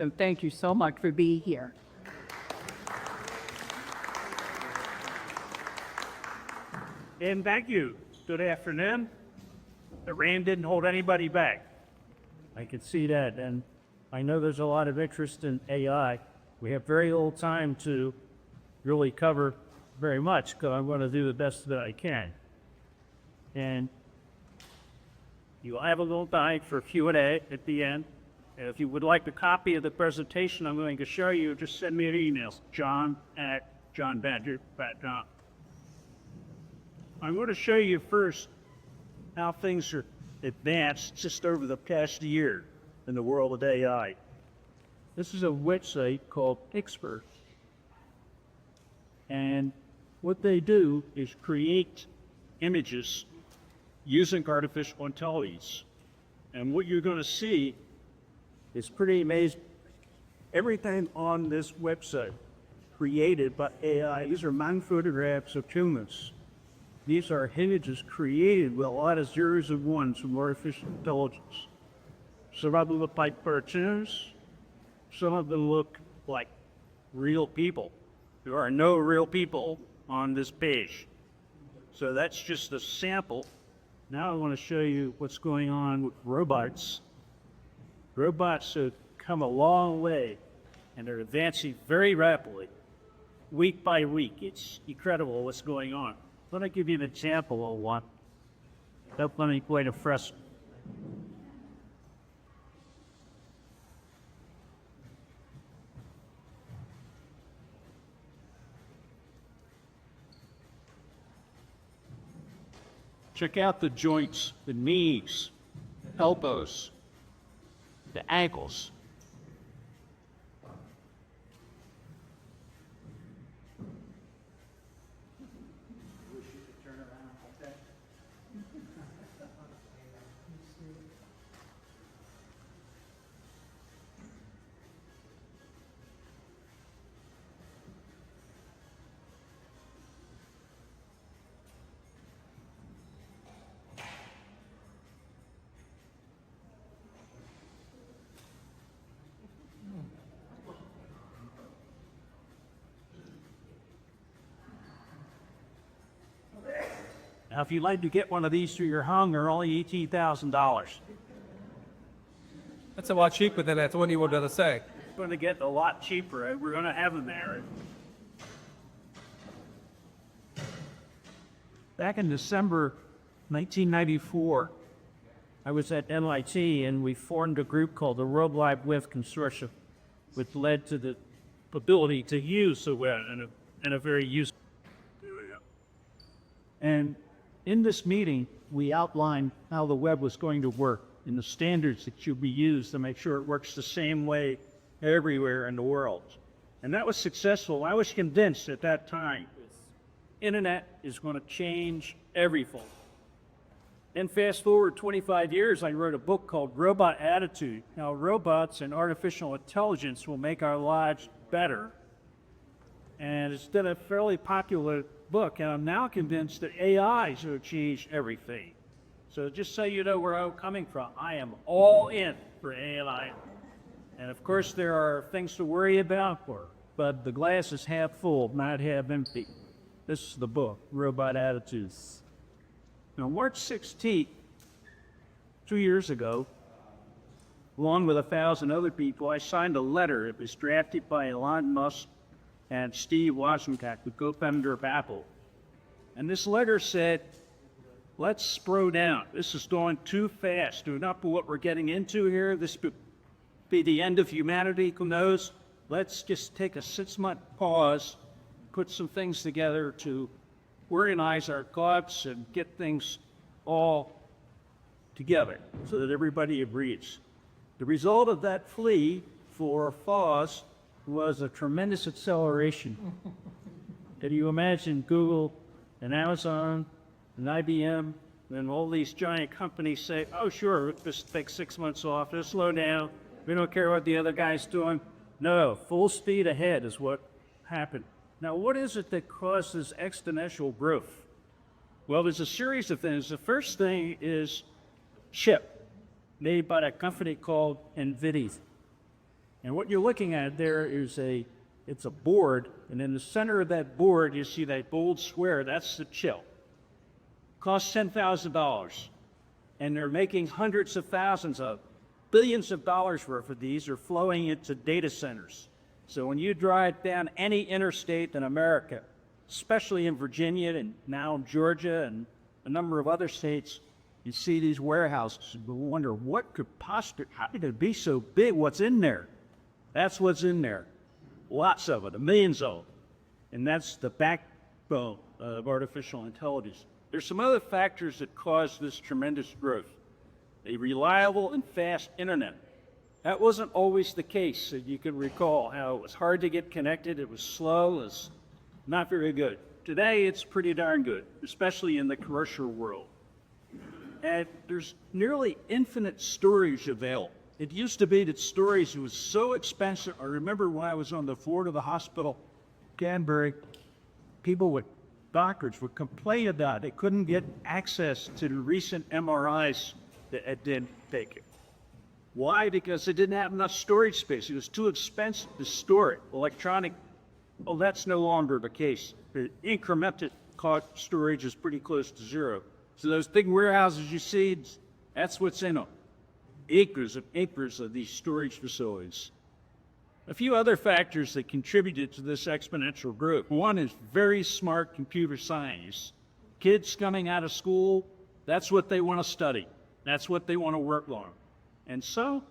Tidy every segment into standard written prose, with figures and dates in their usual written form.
So thank you so much for being here. And thank you. Good afternoon. The rain didn't hold anybody back. I can see that, and I know there's a lot of interest in AI. We have very little time to really cover very much, because I'm going to do the best that I can. And you'll have a little time for Q&A at the end. And if you would like a copy of the presentation I'm going to show you, just send me an email, john@johnbadger.com. I'm going to show you first how things are advanced just over the past year in the world of AI. This is a website called Expert. And what they do is create images using artificial intelligence. And what you're going to see is pretty amazing. Everything on this website created by AI. These are man photographs of humans. These are images created with a lot of zeros and ones from artificial intelligence. Some of them look like cartoons. Some of them look like real people. There are no real people on this page. So that's just a sample. Now I want to show you what's going on with robots. Robots have come a long way, and they're advancing very rapidly, week by week. It's incredible what's going on. Let me give you an example of one. Don't let me quite impress. Check out the joints, the knees, elbows, the ankles. Now, if you'd like to get one of these through your home, they're only $18,000. That's a lot cheaper than I thought you were going to say. It's going to get a lot cheaper. We're going to have them there. Back in December 1994, I was at MIT, and we formed a group called the World Wide Web Consortium, which led to the ability to use the web in a very useful way. And in this meeting, we outlined how the web was going to work and the standards that should be used to make sure it works the same way everywhere in the world. And that was successful. I was convinced at that time the internet is going to change everything. And fast forward 25 years, I wrote a book called Robot Attitude, How Robots and Artificial Intelligence Will Make Our Lives Better. And it's been a fairly popular book, and I'm now convinced that AI is going to change everything. So just so you know where I'm coming from, I am all in for AI. And of course there are things to worry about, but the glass is half full, not half empty. This is the book, Robot Attitudes. Now, March 16th, 2 years ago, along with 1,000 other people, I signed a letter. It was drafted by Elon Musk and Steve Wozniak, the co-founder of Apple. And this letter said, let's slow down. This is going too fast. Do not put what we're getting into here. This could be the end of humanity, who knows? Let's just take a 6-month pause, put some things together to organize our thoughts and get things all together so that everybody agrees. The result of that plea for a pause was a tremendous acceleration. Can you imagine Google and Amazon and IBM and all these giant companies say, oh sure, just take 6 months off, just slow down, we don't care what the other guy's doing. No, full speed ahead is what happened. Now, what is it that causes exponential growth? Well, there's a series of things. The first thing is chip, made by a company called NVIDIA. And what you're looking at there is it's a board, and in the center of that board, you see that bold square, that's the chip. Costs $10,000, and they're making hundreds of thousands of, billions of dollars worth of these are flowing into data centers. So when you drive down any interstate in America, especially in Virginia and now Georgia and a number of other states, you see these warehouses and you wonder what could possibly, how could it be so big? What's in there? That's what's in there. Lots of it, millions of them. And that's the backbone of artificial intelligence. There's some other factors that cause this tremendous growth. A reliable and fast internet. That wasn't always the case. You can recall how it was hard to get connected, it was slow, it was not very good. Today, it's pretty darn good, especially in the commercial world. And there's nearly infinite storage available. It used to be that storage was so expensive. I remember when I was on the floor of the hospital, Danbury, doctors would complain about they couldn't get access to the recent MRIs that had been taken. Why? Because they didn't have enough storage space. It was too expensive to store it. Electronic, well, that's no longer the case. The incremental cost storage is pretty close to zero. So those big warehouses you see, that's what's in them. Acres of these storage facilities. A few other factors that contributed to this exponential growth. One is very smart computer science. Kids coming out of school, that's what they want to study. That's what they want to work on. And so,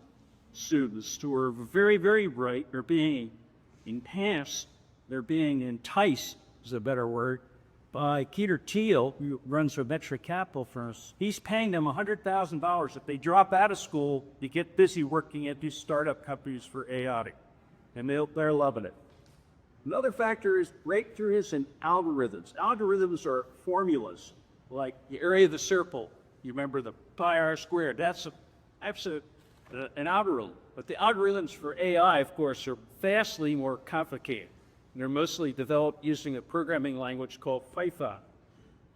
students who are very, very bright are being enhanced, they're being enticed, is a better word, by Peter Thiel, who runs a venture capital firm. He's paying them $100,000 if they drop out of school to get busy working at these startup companies for AI. And they're loving it. Another factor is breakthroughs in algorithms. Algorithms are formulas, like the area of the circle. You remember the pi r squared. That's an algorithm. But the algorithms for AI, of course, are vastly more complicated. They're mostly developed using a programming language called Python.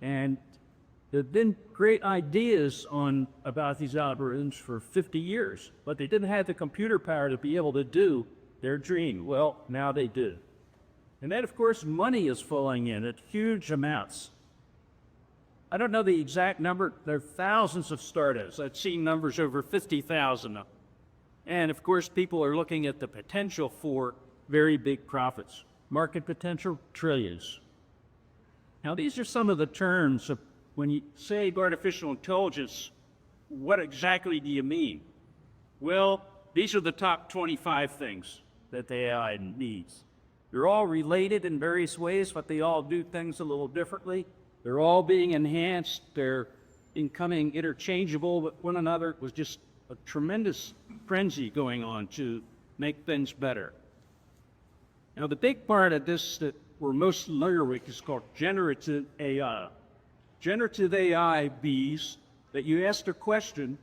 And there have been great ideas about these algorithms for 50 years, but they didn't have the computer power to be able to do their dream. Well, now they do. And then, of course, money is flowing in at huge amounts. I don't know the exact number. There are thousands of startups. I've seen numbers over 50,000. And, of course, people are looking at the potential for very big profits. Market potential, trillions. Now, these are some of the terms of when you say artificial intelligence, what exactly do you mean? Well, these are the top 25 things that the AI needs. They're all related in various ways, but they all do things a little differently. They're all being enhanced. They're becoming interchangeable with one another. It was just a tremendous frenzy going on to make things better. Now, the big part of this that we're most familiar with is called generative AI. Generative AI means that you ask a question,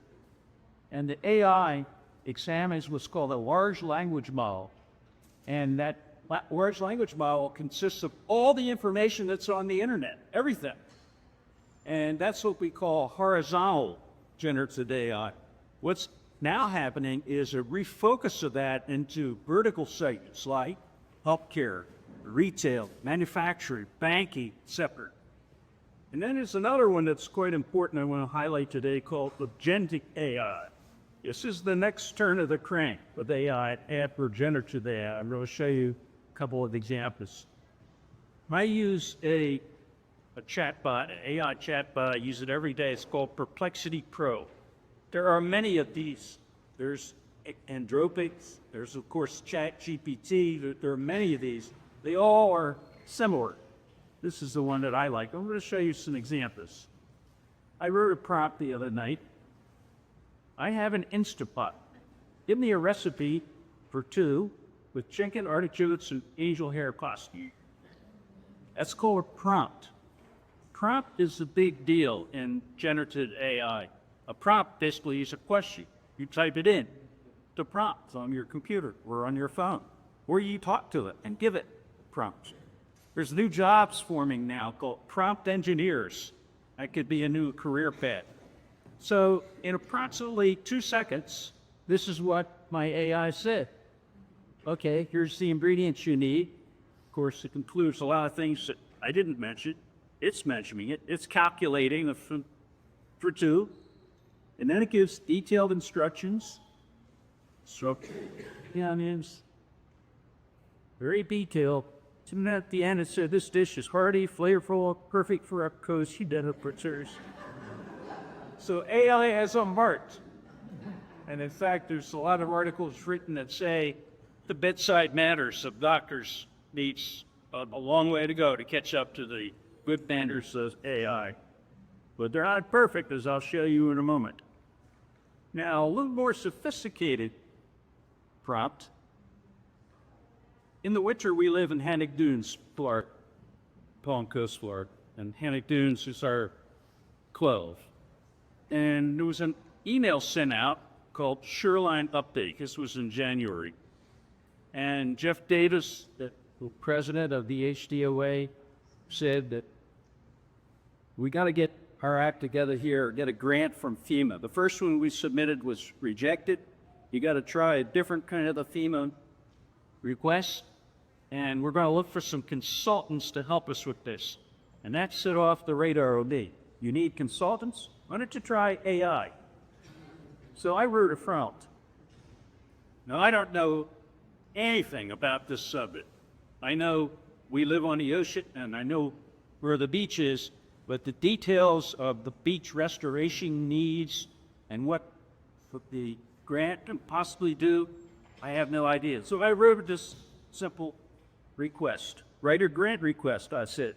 and the AI examines what's called a large language model. And that large language model consists of all the information that's on the internet, everything. And that's what we call horizontal generative AI. What's now happening is a refocus of that into vertical segments like healthcare, retail, manufacturing, banking, etc. And then there's another one that's quite important I want to highlight today called agentic AI. This is the next turn of the crank with AI after generative AI. I'm going to show you a couple of examples. I use a chatbot, an AI chatbot. I use it every day. It's called Perplexity Pro. There are many of these. There's Anthropic, there's of course ChatGPT, there are many of these. They all are similar. This is the one that I like. I'm going to show you some examples. I wrote a prompt the other night. I have an Instapot. Give me a recipe for 2 with chicken, artichokes, and angel hair pasta. That's called a prompt. Prompt is a big deal in generative AI. A prompt basically is a question. You type it in. The prompts on your computer or on your phone, or you talk to it and give it prompts. There's new jobs forming now called prompt engineers. That could be a new career path. So in approximately 2 seconds, this is what my AI said. okay, here's the ingredients you need. Of course, it includes a lot of things that I didn't mention. It's mentioning it. It's calculating for two. And then it gives detailed instructions. So, yeah, I mean, it's very detailed. And then at the end, it said, this dish is hearty, flavorful, perfect for a cozy dinner preserves. So AI has a heart. And in fact, there's a lot of articles written that say the bedside manners of doctors needs a long way to go to catch up to the good manners of AI. But they're not perfect, as I'll show you in a moment. Now, a little more sophisticated prompt. In the winter, we live in Hannock Dunes, Florida, Palm Coast, Florida, and Hannock Dunes is our clove. And there was an email sent out called Shoreline Update. This was in January. And Jeff Davis, the president of the HDOA, said that we got to get our act together here, get a grant from FEMA. The first one we submitted was rejected. You got to try a different kind of a FEMA request. And we're going to look for some consultants to help us with this. And that set off the radar of me. You need consultants? Why don't you try AI? So I wrote a prompt. Now, I don't know anything about this subject. I know we live on the ocean, and I know where the beach is, but the details of the beach restoration needs and what the grant can possibly do, I have no idea. So I wrote this simple request, writer grant request, I said,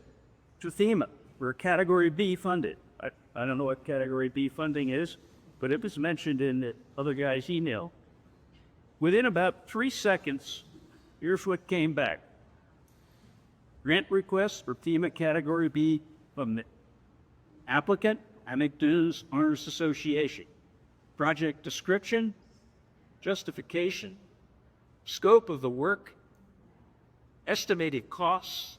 to FEMA. We're Category B funded. I don't know what Category B funding is, but it was mentioned in the other guy's email. Within about 3 seconds, here's what came back. Grant request for FEMA Category B from the applicant, Hannock Dunes Owners Association. Project description, justification, scope of the work, estimated costs,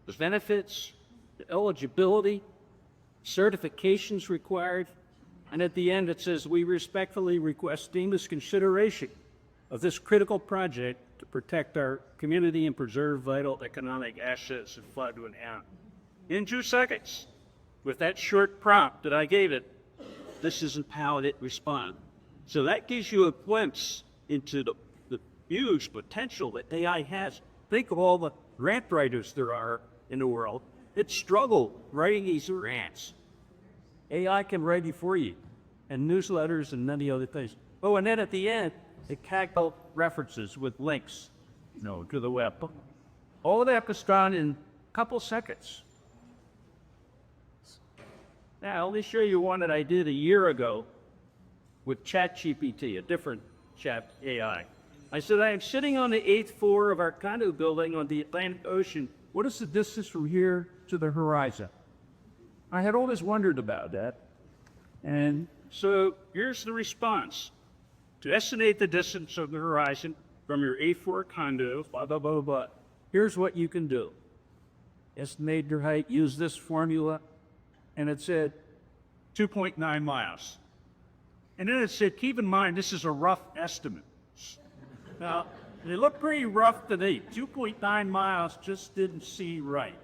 the benefits, the eligibility, certifications required, and at the end it says, we respectfully request FEMA's consideration of this critical project to protect our community and preserve vital economic assets and floodwood and in 2 seconds. With that short prompt that I gave it, this is how it responded. So that gives you a glimpse into the huge potential that AI has. Think of all the grant writers there are in the world that struggle writing these grants. AI can write it for you, and newsletters and many other things. Oh, and then at the end, it calculates references with links, to the web. All of that was done in a couple seconds. Now, let me show you one that I did a year ago with ChatGPT, a different chat AI. I said, I am sitting on the 8th floor of our condo building on the Atlantic Ocean. What is the distance from here to the horizon? I had always wondered about that. And so here's the response. To estimate the distance of the horizon from your 8th floor condo, blah, blah, blah, blah. Here's what you can do. Estimate your height, use this formula. And it said 2.9 miles. And then it said, keep in mind, this is a rough estimate. Now, they look pretty rough to me. 2.9 miles just didn't seem right.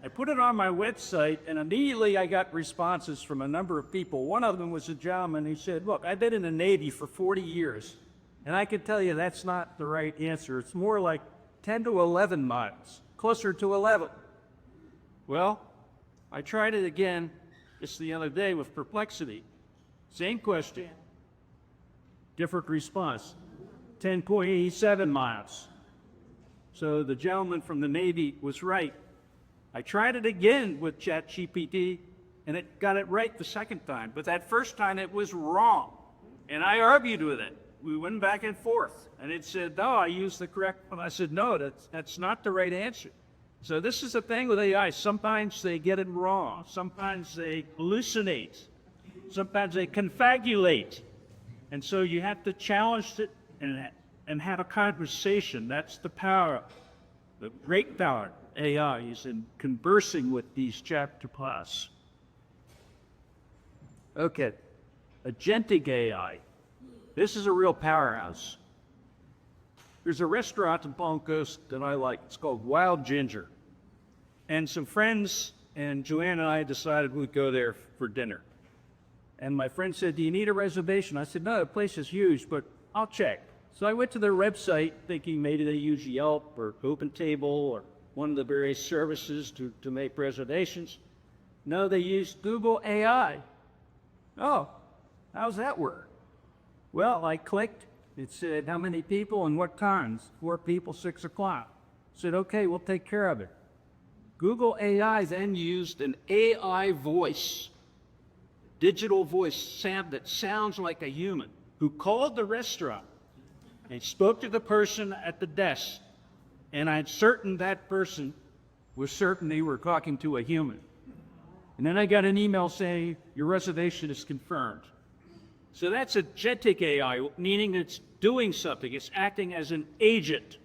I put it on my website, and immediately I got responses from a number of people. One of them was a gentleman who said, look, I've been in the Navy for 40 years, and I can tell you that's not the right answer. It's more like 10 to 11 miles, closer to 11. Well, I tried it again just the other day with Perplexity. Same question, different response, 10.87 miles. So the gentleman from the Navy was right. I tried it again with ChatGPT, and it got it right the second time. But that first time, it was wrong. And I argued with it. We went back and forth. And it said, no, I used the correct one. I said, no, that's not the right answer. So this is the thing with AI. Sometimes they get it wrong. Sometimes they hallucinate. Sometimes they confabulate. And so you have to challenge it and have a conversation. That's the power, the great power AI is in conversing with these chapter plus. Okay, agentic AI. This is a real powerhouse. there's a restaurant in Palm Coast that I like. It's called Wild Ginger. And some friends and Joanne and I decided we'd go there for dinner. And my friend said, do you need a reservation? I said, no, the place is huge, but I'll check. So I went to their website thinking maybe they use Yelp or OpenTable or one of the various services to make reservations. No, they use Google AI. Oh, how's that work? Well, I clicked. It said, how many people and what times? 4 people, 6 o'clock. I said, okay, we'll take care of it. Google AI then used an AI voice, digital voice that sounds like a human, who called the restaurant and spoke to the person at the desk. And I'm certain that person was certain they were talking to a human. And then I got an email saying, your reservation is confirmed. So that's agentic AI, meaning it's doing something. It's acting as an agent.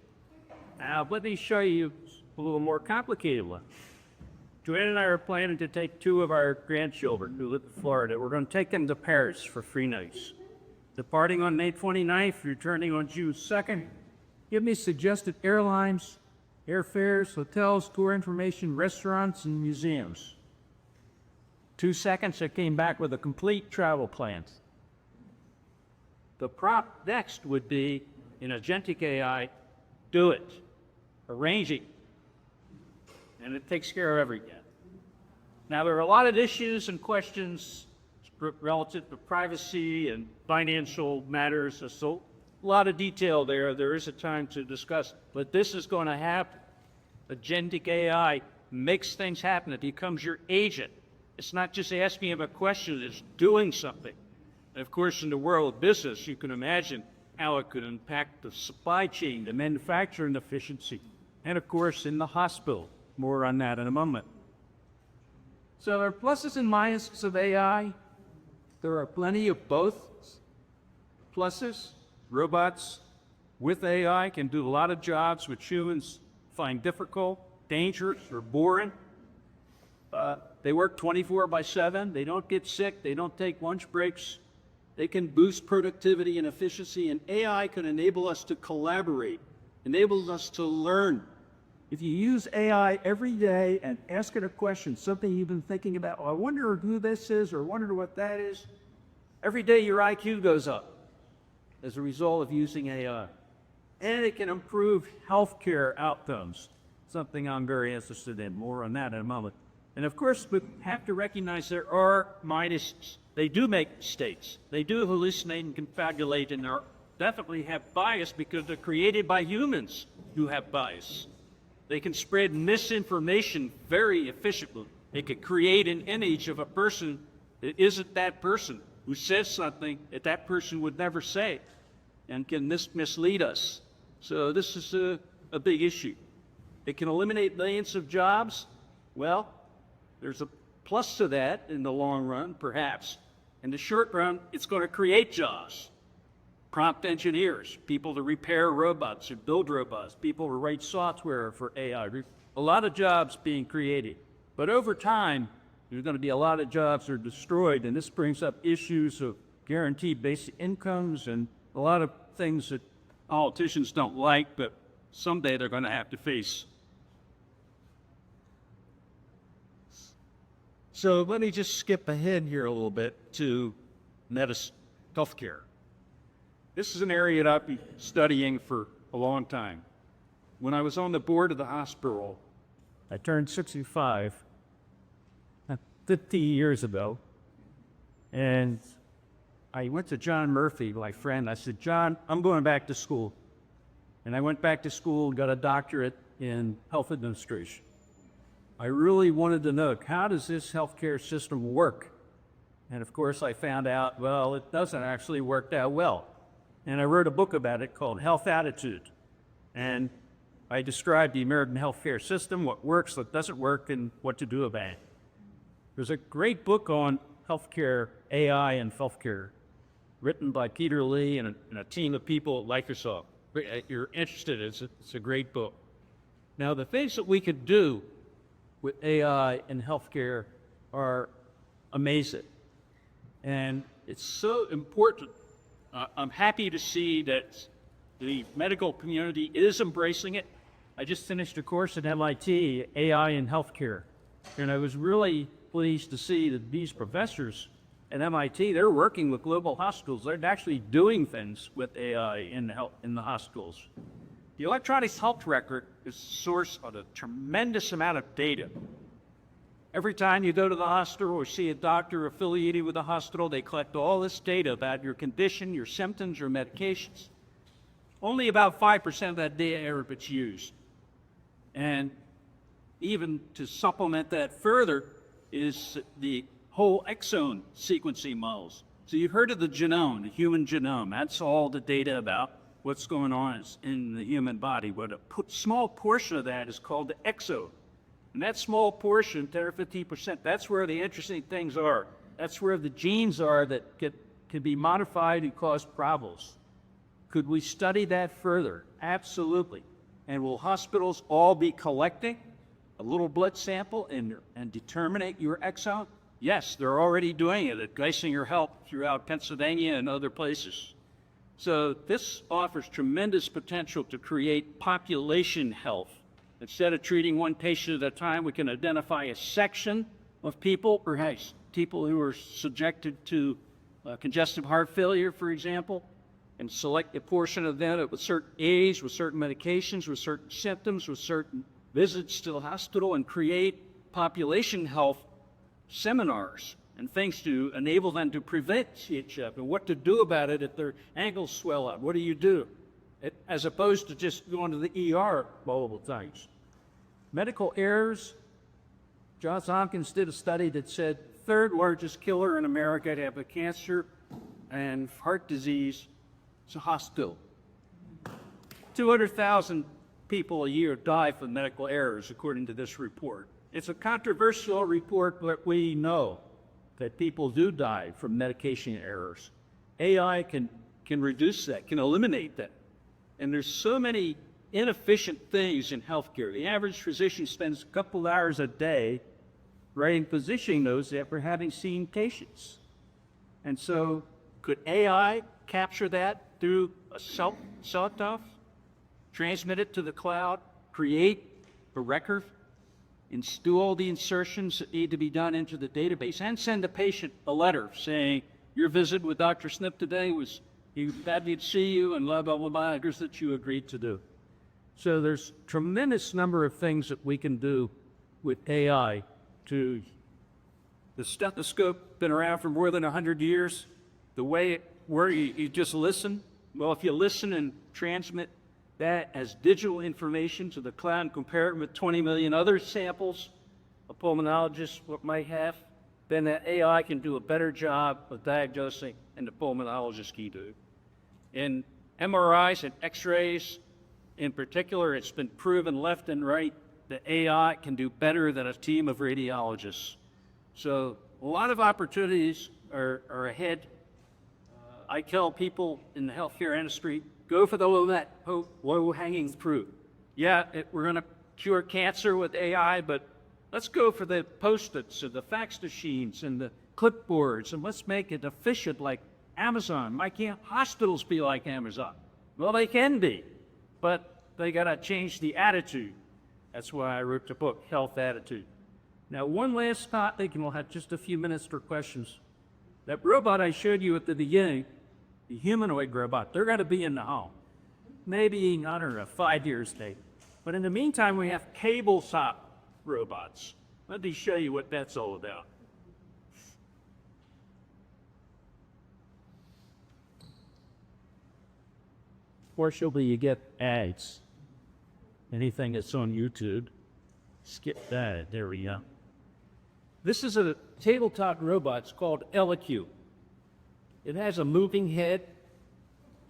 Now, let me show you a little more complicated one. Joanne and I are planning to take 2 of our grandchildren who live in Florida. We're going to take them to Paris for 3 nights. Departing on May 29th, returning on June 2nd. Give me suggested airlines, airfares, hotels, tour information, restaurants, and museums. 2 seconds, I came back with a complete travel plan. The prompt next would be, in agentic AI, do it, arrange it, and it takes care of everything. Now, there are a lot of issues and questions relative to privacy and financial matters, so a lot of detail there. There is a time to discuss, but this is going to happen. Agentic AI makes things happen. It becomes your agent. It's not just asking him a question, it's doing something. And of course, in the world of business, you can imagine how it could impact the supply chain, the manufacturing efficiency, and of course, in the hospital. More on that in a moment. So there are pluses and minuses of AI. There are plenty of both. Pluses, robots with AI can do a lot of jobs which humans find difficult, dangerous, or boring. They work 24/7. They don't get sick. They don't take lunch breaks. They can boost productivity and efficiency, and AI can enable us to collaborate, enable us to learn. If you use AI every day and ask it a question, something you've been thinking about, oh, I wonder who this is, or I wonder what that is, every day your IQ goes up as a result of using AI. And it can improve healthcare outcomes, something I'm very interested in. More on that in a moment. And of course, we have to recognize there are minuses. They do make mistakes. They do hallucinate and confabulate, and they definitely have bias because they're created by humans who have bias. They can spread misinformation very efficiently. They could create an image of a person that isn't that person, who says something that that person would never say, and can mislead us. So this is a big issue. It can eliminate millions of jobs. Well, there's a plus to that in the long run, perhaps. In the short run, it's going to create jobs. Prompt engineers, people to repair robots or build robots, people to write software for AI. A lot of jobs being created. But over time, there's going to be a lot of jobs that are destroyed, and this brings up issues of guaranteed basic incomes and a lot of things that politicians don't like, but someday they're going to have to face. So let me just skip ahead here a little bit to medicine, healthcare. This is an area that I've been studying for a long time. When I was on the board of the hospital, I turned 65 50 years ago, and I went to John Murphy, my friend. I said, John, I'm going back to school. And I went back to school and got a doctorate in health administration. I really wanted to know, how does this healthcare system work? And of course, I found out, well, it doesn't actually work that well. And I wrote a book about it called Health Attitude. And I described the American healthcare system, what works, what doesn't work, and what to do about it. There's a great book on healthcare, AI and healthcare, written by Peter Lee and a team of people at Microsoft. If you're interested, it's a great book. Now, the things that we could do with AI and healthcare are amazing. And it's so important. I'm happy to see that The medical community is embracing it. I just finished a course at MIT, AI in healthcare, and I was really pleased to see that these professors at MIT, they're working with global hospitals. They're actually doing things with AI in the hospitals. The electronic health record is a source of a tremendous amount of data. Every time you go to the hospital or see a doctor affiliated with the hospital, they collect all this data about your condition, your symptoms, your medications. Only about 5% of that data ever gets used. And even to supplement that further is the whole exome sequencing models. So you've heard of the genome, the human genome. That's all the data about what's going on in the human body. But a small portion of that is called the exome. And that small portion, 10 or 15%, that's where the interesting things are. That's where the genes are that can be modified and cause problems. Could we study that further? Absolutely. And will hospitals all be collecting a little blood sample and determining your exome? Yes, they're already doing it at Geisinger Health throughout Pennsylvania and other places. So this offers tremendous potential to create population health. Instead of treating one patient at a time, we can identify a section of people, perhaps people who are subjected to congestive heart failure, for example, and select a portion of them with certain age, with certain medications, with certain symptoms, with certain visits to the hospital, and create population health seminars and things to enable them to prevent CHF and what to do about it if their ankles swell up. What do you do? As opposed to just going to the ER multiple times. Medical errors. Johns Hopkins did a study that said third largest killer in America to have a cancer and heart disease is a hospital. 200,000 people a year die from medical errors, according to this report. It's a controversial report, but we know that people do die from medication errors. AI can reduce that, can eliminate that. And there's so many inefficient things in healthcare. The average physician spends a couple hours a day writing physician notes after having seen patients. And so could AI capture that through a cell-off, transmit it to the cloud, create a record, and do all the insertions that need to be done into the database, and send the patient a letter saying, your visit with Dr. Snip today was, he happy to see you, and blah, blah, blah, blah, that you agreed to do. So there's tremendous number of things that we can do with AI to the stethoscope, been around for more than 100 years. The way where you just listen, well, if you listen and transmit that as digital information to the cloud and compare it with 20 million other samples a pulmonologist might have, then that AI can do a better job of diagnosing than the pulmonologist can do. In MRIs and X-rays in particular, it's been proven left and right that AI can do better than a team of radiologists. So a lot of opportunities are ahead. I tell people in the healthcare industry, go for the low-hanging fruit. Yeah, we're going to cure cancer with AI, but let's go for the Post-its and the fax machines and the clipboards, and let's make it efficient like Amazon. Why can't hospitals be like Amazon? Well, they can be, but they got to change the attitude. That's why I wrote the book, Health Attitude. Now, one last topic, and we'll have just a few minutes for questions. That robot I showed you at the beginning, the humanoid robot, they're going to be in the home. Maybe, I don't know, 5 years later. But in the meantime, we have cable-top robots. Let me show you what that's all about. Fortunately, you get ads. Anything that's on YouTube, skip that. There we go. This is a tabletop robot. It's called EloQ. It has a moving head.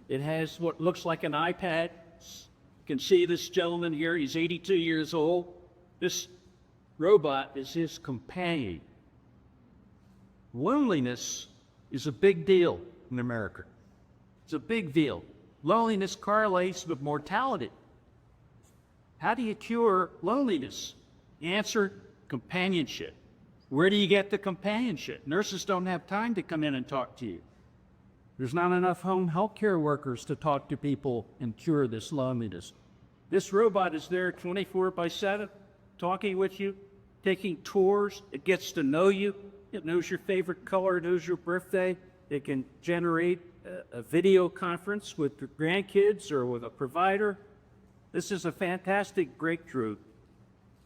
It has what looks like an iPad. You can see this gentleman here. He's 82 years old. This robot is his companion. Loneliness is a big deal in America. It's a big deal. Loneliness correlates with mortality. How do you cure loneliness? The answer, companionship. Where do you get the companionship? Nurses don't have time to come in and talk to you. There's not enough home healthcare workers to talk to people and cure this loneliness. This robot is there 24/7, talking with you, taking tours. It gets to know you. It knows your favorite color, knows your birthday. It can generate a video conference with your grandkids or with a provider. This is a fantastic breakthrough.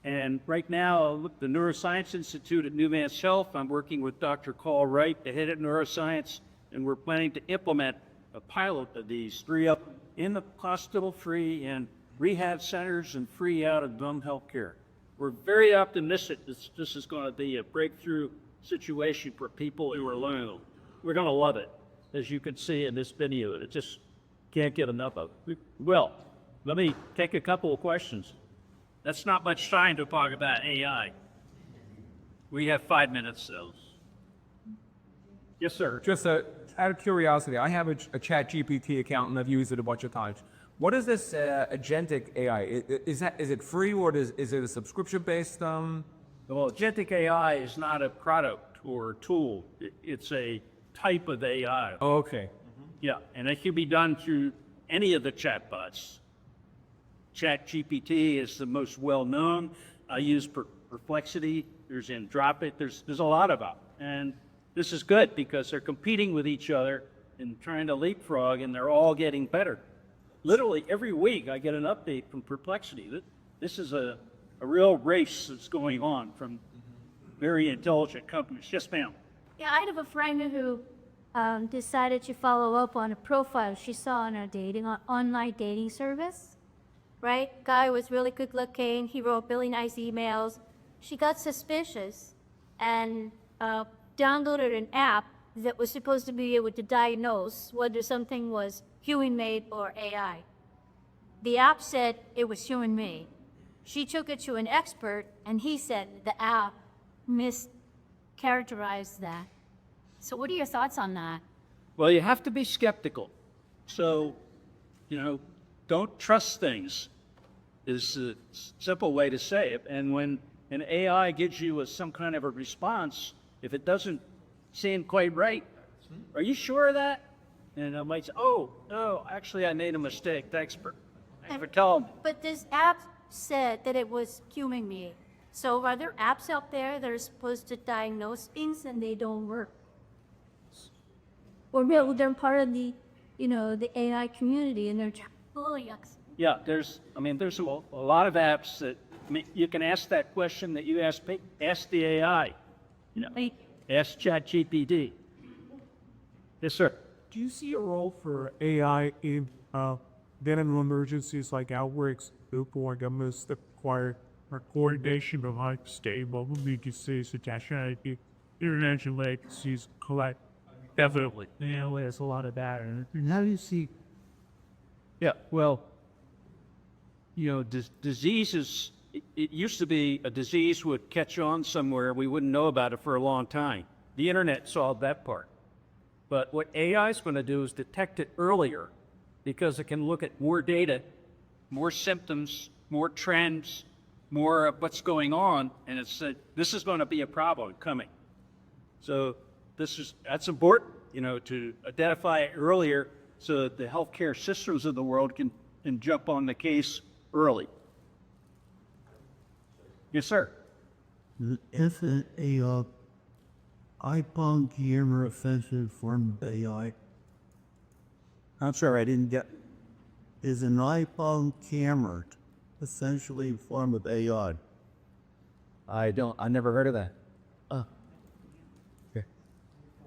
And right now, look, the Neuroscience Institute at Newman's Health, I'm working with Dr. Carl Wright, the head of neuroscience, and we're planning to implement a pilot of these, 3 up in the hospital-free and rehab centers and free out of home health care. We're very optimistic this is going to be a breakthrough situation for people who are lonely. We're going to love it, as you can see in this video. It just can't get enough of it. Well, let me take a couple of questions. That's not much time to talk about AI. We have 5 minutes, though. Yes, sir. Just out of curiosity, I have a Chat GPT account and I've used it a bunch of times. What is this agentic AI? Is it free or is it a subscription-based? Well, agentic AI is not a product or a tool. It's a type of AI. Oh, okay. Yeah, and it can be done through any of the chatbots. ChatGPT is the most well-known. I use Perplexity. There's Anthropic. There's a lot of them. And this is good because they're competing with each other and trying to leapfrog, and they're all getting better. Literally every week I get an update from Perplexity. This is a real race that's going on from very intelligent companies. Yes, ma'am. Yeah, I have a friend who decided to follow up on a profile she saw on a online dating service. Right? Guy was really good looking. He wrote really nice emails. She got suspicious and downloaded an app that was supposed to be able to diagnose whether something was human-made or AI. The app said it was human-made. She took it to an expert, and he said the app mischaracterized that. So what are your thoughts on that? Well, you have to be skeptical. So, don't trust things is a simple way to say it. And when an AI gives you some kind of a response, if it doesn't seem quite right, are you sure of that? And I might say, oh, no, actually I made a mistake. Thanks for telling me. But this app said that it was human-made. So are there apps out there that are supposed to diagnose things and they don't work? Or maybe they're part of the AI community and they're bullying us. Yeah, there's a lot of apps that you can ask that question that you ask the AI. Ask ChatGPT. Yes, sir. Do you see a role for AI in then in emergencies like outbreaks or governments that require coordination of stable emergencies such as international agencies collect? Definitely. There's a lot of that. And how do you see? Yeah, well, diseases, it used to be a disease would catch on somewhere, we wouldn't know about it for a long time. The internet solved that part. But what AI is going to do is detect it earlier because it can look at more data, more symptoms, more trends, more of what's going on, and it said, this is going to be a problem coming. So that's important, to identify it earlier so that the healthcare systems of the world can jump on the case early. Yes, sir. Isn't a iPhone camera offensive form of AI? I'm sorry, I didn't get. Is an iPhone camera essentially a form of AI? I never heard of that.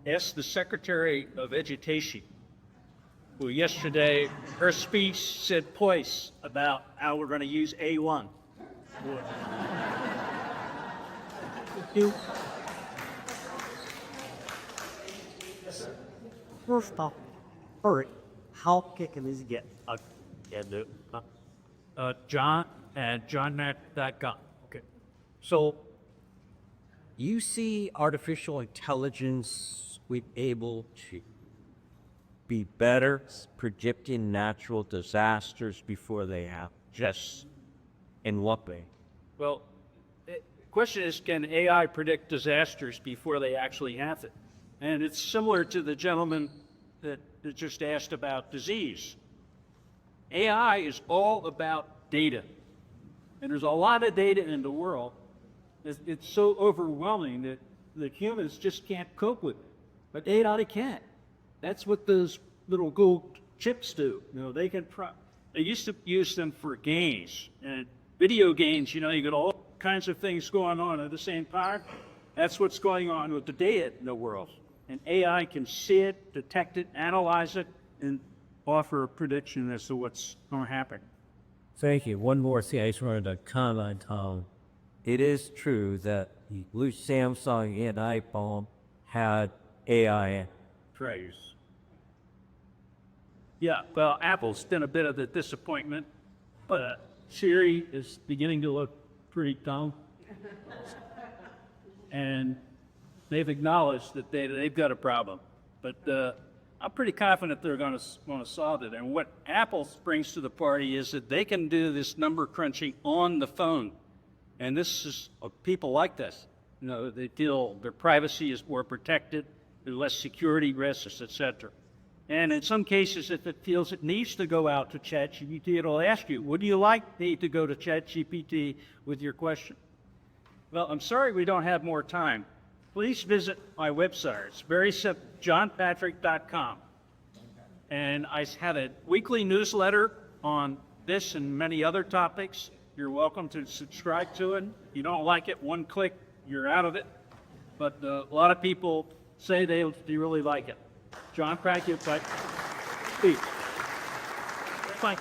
Ask the Secretary of Education, who yesterday, her speech said twice about how we're going to use A1. First off, hurry. How can this get? John and johnnet.com. Okay. So, You see artificial intelligence we able to be better predicting natural disasters before they happen? yes. In what way? Well, the question is, can AI predict disasters before they actually happen? And it's similar to the gentleman that just asked about disease. AI is all about data. And there's a lot of data in the world. It's so overwhelming that the humans just can't cope with it. But AI can. That's what those little gold chips do. You know, they used to use them for games and video games. You know, you got all kinds of things going on at the same time. That's what's going on with the data in the world. And AI can see it, detect it, analyze it, and offer a prediction as to what's going to happen. Thank you. One more thing I just wanted to comment on. It is true that the blue Samsung and iPhone had AI praise. Yeah, well, Apple's been a bit of a disappointment, but Siri is beginning to look pretty dumb. And they've acknowledged that they've got a problem. But I'm pretty confident they're going to solve it. And what Apple brings to the party is that they can do this number crunching on the phone. And this is people like this. You know, they feel their privacy is more protected, there's less security risks, etc. And in some cases, if it feels it needs to go out to ChatGPT, it'll ask you, would you like me to go to ChatGPT with your question? Well, I'm sorry we don't have more time. Please visit my website. It's very simple, johnpatrick.com. And I have a weekly newsletter on this and many other topics. You're welcome to subscribe to it. If you don't like it, one click, you're out of it. But a lot of people say they really like it. John Patrick, Bye.